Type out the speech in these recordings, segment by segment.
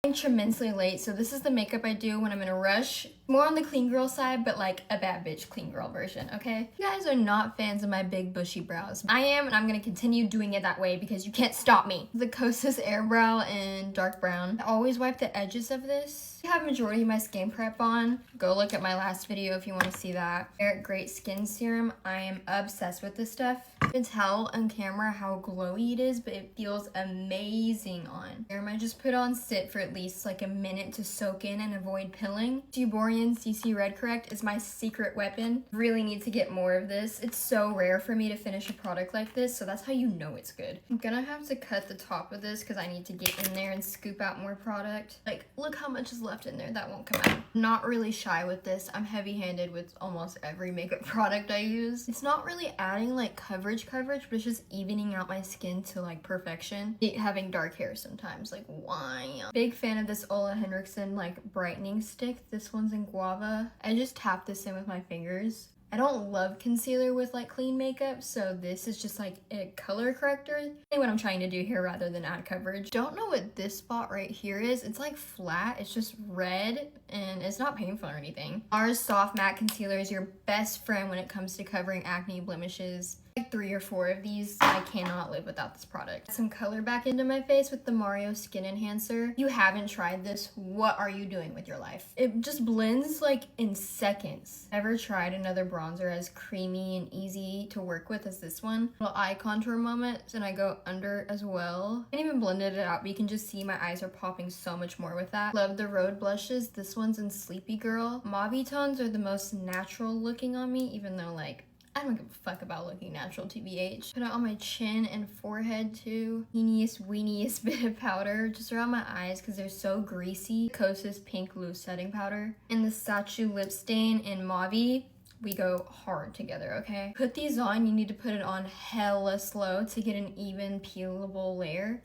I'm tremendously late, so this is the makeup I do when I'm in a rush. More on the clean girl side, but like a bad bitch clean girl version, okay? You guys are not fans of my big bushy brows. I am, and I'm gonna continue doing it that way because you can't stop me. The Kosas Air Brow in dark brown. I always wipe the edges of this. I have majority of my skin prep on. Go look at my last video if you want to see that. Eric Great Skin Serum. I am obsessed with this stuff. You can tell on camera how glowy it is, but it feels amazing on. Serum I just put on sit for at least like a minute to soak in and avoid pilling. Duborian CC Red Correct is my secret weapon. Really need to get more of this. It's so rare for me to finish a product like this, so that's how you know it's good. I'm gonna have to cut the top of this because I need to get in there and scoop out more product. Like, look how much is left in there. That won't come out. I'm not really shy with this. I'm heavy-handed with almost every makeup product I use. It's not really adding like coverage, but it's just evening out my skin to like perfection. Having dark hair sometimes, like why? Big fan of this Ola Henriksen like brightening stick. This one's in guava. I just tap this in with my fingers. I don't love concealer with like clean makeup, so this is just like a color corrector. What I'm trying to do here rather than add coverage. Don't know what this spot right here is. It's like flat, it's just red, and it's not painful or anything. NARS Soft Matte Concealer is your best friend when it comes to covering acne blemishes. Like 3 or 4 of these. I cannot live without this product. Some color back into my face with the Mario Skin Enhancer. If you haven't tried this, what are you doing with your life? It just blends like in seconds. Ever tried another bronzer as creamy and easy to work with as this one? Little eye contour moment, and I go under as well. I didn't even blended it out, but you can just see my eyes are popping so much more with that. Love the Rhode blushes. This one's in Sleepy Girl. Mauve tones are the most natural looking on me, even though like I don't give a fuck about looking natural, TBH. Put it on my chin and forehead too. Weeniest bit of powder just around my eyes because they're so greasy. Kosas Pink Loose Setting Powder. And the Sachu Lip Stain in Mauve. We go hard together, okay? Put these on, you need to put it on hella slow to get an even peelable layer.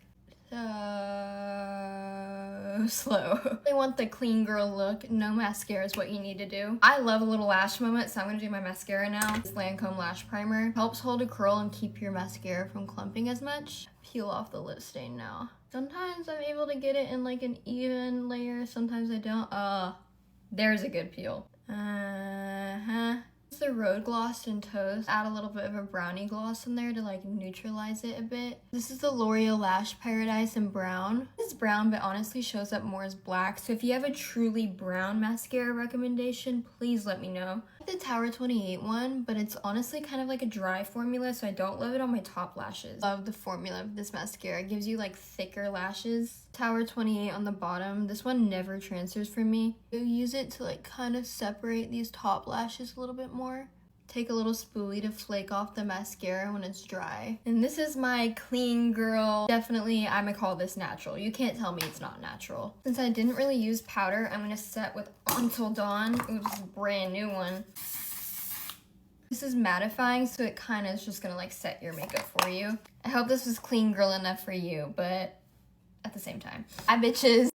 Slow. They want the clean girl look. No mascara is what you need to do. I love a little lash moment, so I'm gonna do my mascara now. This Lancome Lash Primer helps hold a curl and keep your mascara from clumping as much. Peel off the lip stain now. Sometimes I'm able to get it in like an even layer, sometimes I don't. There's a good peel. It's the Rhode Gloss in Toast. Add a little bit of a brownie gloss in there to like neutralize it a bit. This is the L'Oreal Lash Paradise in brown. It's brown, but honestly shows up more as black. So if you have a truly brown mascara recommendation, please let me know. The Tower 28 one, but it's honestly kind of like a dry formula, so I don't love it on my top lashes. Love the formula of this mascara. It gives you like thicker lashes. Tower 28 on the bottom. This one never transfers for me. You use it to like kind of separate these top lashes a little bit more. Take a little spoolie to flake off the mascara when it's dry. And this is my clean girl. Definitely, I'm gonna call this natural. You can't tell me it's not natural. Since I didn't really use powder, I'm gonna set with Until Dawn. Ooh, this is a brand new one. This is mattifying, so it kind of is just gonna like set your makeup for you. I hope this was clean girl enough for you, but at the same time. Hi, bitches.